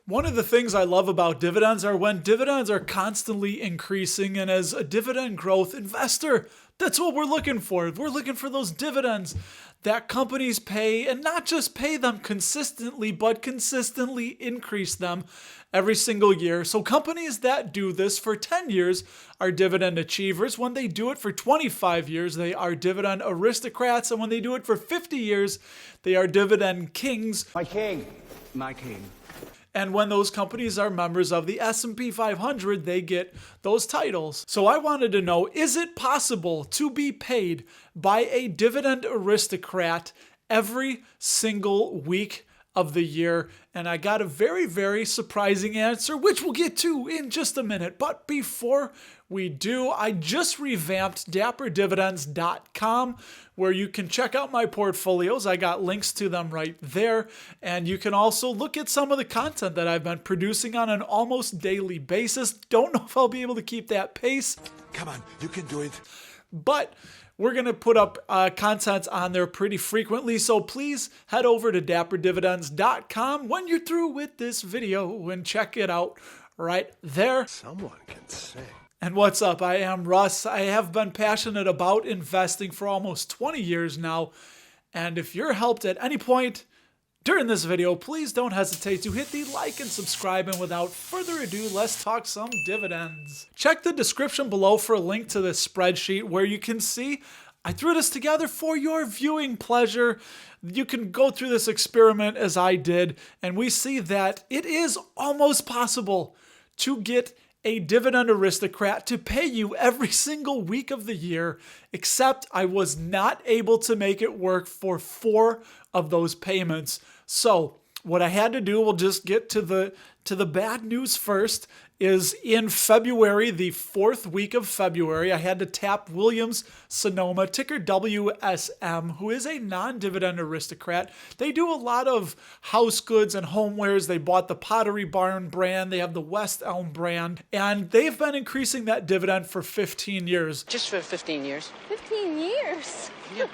One of the things I love about dividends are when dividends are constantly increasing, and as a dividend growth investor, that's what we're looking for. We're looking for those dividends that companies pay, and not just pay them consistently, but consistently increase them every single year. So companies that do this for 10 years are dividend achievers. When they do it for 25 years, they are dividend aristocrats. And when they do it for 50 years, they are dividend kings. My king. My king. And when those companies are members of the S&P 500, they get those titles. So I wanted to know, is it possible to be paid by a dividend aristocrat every single week of the year? And I got a very, very surprising answer, which we'll get to in just a minute. But before we do, I just revamped dapperdividends.com, where you can check out my portfolios. I got links to them right there. And you can also look at some of the content that I've been producing on an almost daily basis. Don't know if I'll be able to keep that pace. Come on, you can do it. But we're going to put up content on there pretty frequently, so please head over to dapperdividends.com when you're through with this video and check it out right there. Someone can sing. And what's up? I am Russ. I have been passionate about investing for almost 20 years now, and if you're helped at any point during this video, please don't hesitate to hit the like and subscribe, and without further ado, let's talk some dividends. Check the description below for a link to this spreadsheet where you can see I threw this together for your viewing pleasure. You can go through this experiment as I did, and we see that it is almost possible to get a dividend aristocrat to pay you every single week of the year, except I was not able to make it work for 4 of those payments. So what I had to do, we'll just get to the bad news first, is in February, the 4th week of February, I had to tap Williams-Sonoma, ticker WSM, who is a non-dividend aristocrat. They do a lot of house goods and homewares. They bought the Pottery Barn brand. They have the West Elm brand, and they've been increasing that dividend for 15 years. Just for 15 years. 15 years? Yeah.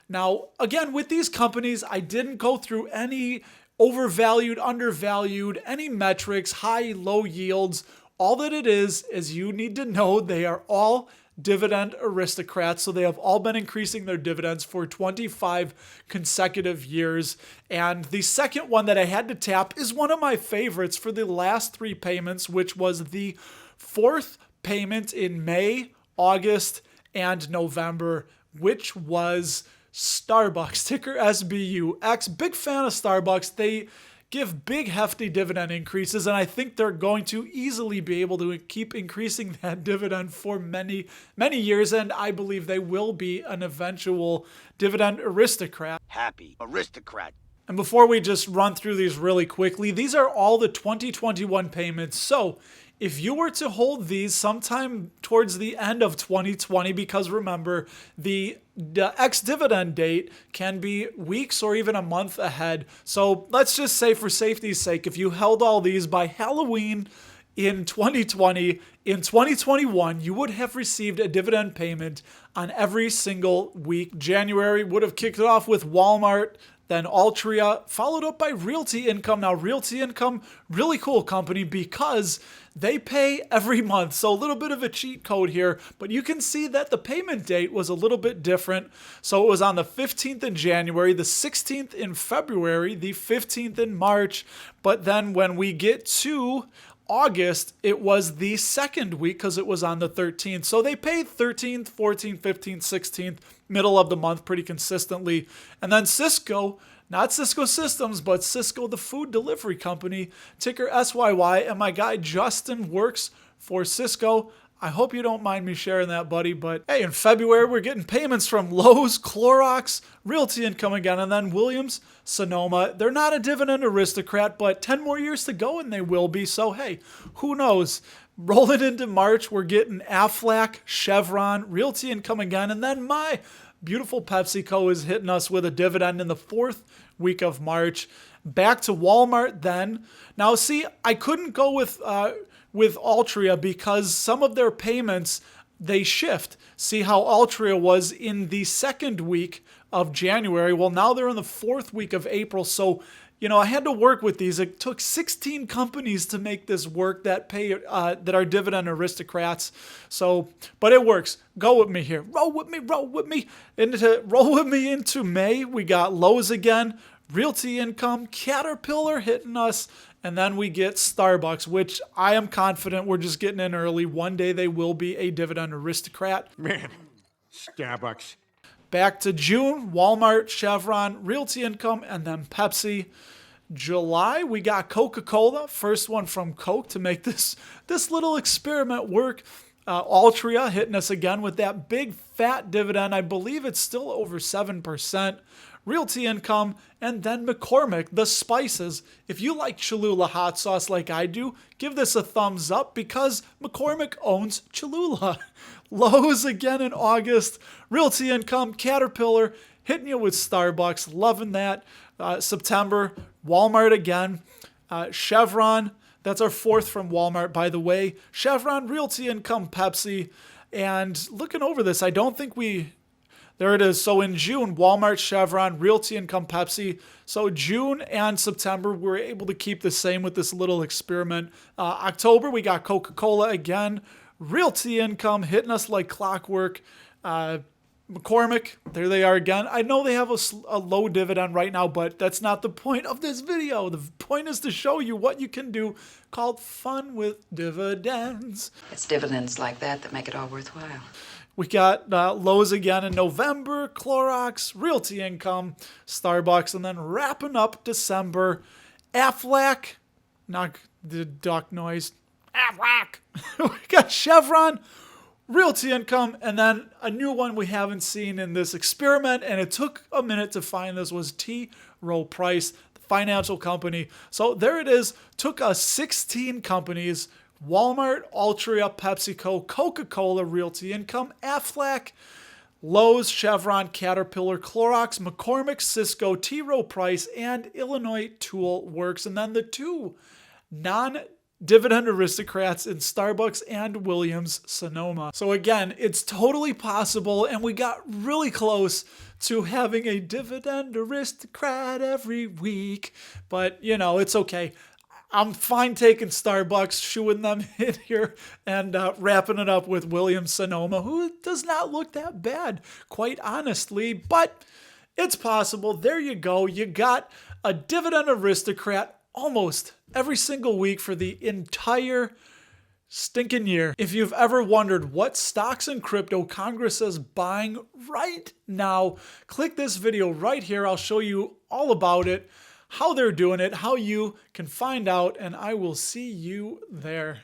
Now, again, with these companies, I didn't go through any overvalued, undervalued, any metrics, high, low yields. All that it is you need to know they are all dividend aristocrats. So they have all been increasing their dividends for 25 consecutive years. And the second one that I had to tap is one of my favorites for the last 3 payments, which was the 4th payment in May, August, and November, which was Starbucks, ticker SBUX. Big fan of Starbucks. They give big, hefty dividend increases, and I think they're going to easily be able to keep increasing that dividend for many, many years, and I believe they will be an eventual dividend aristocrat. Happy aristocrat. And before we just run through these really quickly, these are all the 2021 payments. So if you were to hold these sometime towards the end of 2020, because remember, the ex-dividend date can be weeks or even a month ahead. So let's just say, for safety's sake, if you held all these by Halloween in 2020, in 2021, you would have received a dividend payment on every single week. January would have kicked it off with Walmart, then Altria, followed up by Realty Income. Now, Realty Income, really cool company because they pay every month. So a little bit of a cheat code here, but you can see that the payment date was a little bit different. So it was on the 15th in January, the 16th in February, the 15th in March. But then when we get to August, it was the 2nd week because it was on the 13th. So they paid 13th, 14th, 15th, 16th, middle of the month pretty consistently. And then Cisco, not Cisco Systems, but Cisco, the food delivery company, ticker SYY, and my guy Justin works for Cisco. I hope you don't mind me sharing that, buddy, but hey, in February, we're getting payments from Lowe's, Clorox, Realty Income again, and then Williams-Sonoma. They're not a dividend aristocrat, but 10 more years to go and they will be, so hey, who knows? Rolling into March, we're getting Aflac, Chevron, Realty Income again, and then my beautiful PepsiCo is hitting us with a dividend in the 4th week of March. Back to Walmart then. Now, see, I couldn't go with Altria because some of their payments, they shift. See how Altria was in the 2nd week of January. Well, now they're in the 4th week of April. So you know, I had to work with these. It took 16 companies to make this work that pay that are dividend aristocrats. So, but it works. Go with me here. Roll with me. Roll with me. Roll with me into May. We got Lowe's again, Realty Income, Caterpillar hitting us, and then we get Starbucks, which I am confident we're just getting in early. One day they will be a dividend aristocrat. Man, Starbucks. Back to June, Walmart, Chevron, Realty Income, and then Pepsi. July, we got Coca-Cola, first one from Coke to make this little experiment work. Altria hitting us again with that big fat dividend. I believe it's still over 7%. Realty Income, and then McCormick, the spices. If you like Cholula hot sauce like I do, give this a thumbs up because McCormick owns Cholula. Lowe's again in August. Realty Income, Caterpillar, hitting you with Starbucks. Loving that. September, Walmart again. Chevron, that's our fourth from Walmart, by the way. Chevron, Realty Income, Pepsi. And looking over this, I don't think there it is. So in June, Walmart, Chevron, Realty Income, Pepsi. So June and September, we were able to keep the same with this little experiment. October, we got Coca-Cola again. Realty Income hitting us like clockwork. McCormick, there they are again. I know they have a low dividend right now, but that's not the point of this video. The point is to show you what you can do called fun with dividends. It's dividends like that make it all worthwhile. We got Lowe's again in November, Clorox, Realty Income, Starbucks, and then wrapping up December, Aflac, not the duck noise, Aflac. We got Chevron, Realty Income, and then a new one we haven't seen in this experiment, and it took a minute to find this, was T. Rowe Price, the financial company. So there it is. Took us 16 companies, Walmart, Altria, PepsiCo, Coca-Cola, Realty Income, Aflac, Lowe's, Chevron, Caterpillar, Clorox, McCormick, Cisco, T. Rowe Price, and Illinois Tool Works. And then the two non-dividend aristocrats in Starbucks and Williams Sonoma. So again, it's totally possible, and we got really close to having a dividend aristocrat every week. But, you know, it's okay. I'm fine taking Starbucks, shooing them in here, and wrapping it up with Williams Sonoma, who does not look that bad, quite honestly, but it's possible. There you go. You got a dividend aristocrat almost every single week for the entire stinking year. If you've ever wondered what stocks and crypto Congress is buying right now, click this video right here. I'll show you all about it, how they're doing it, how you can find out, and I will see you there.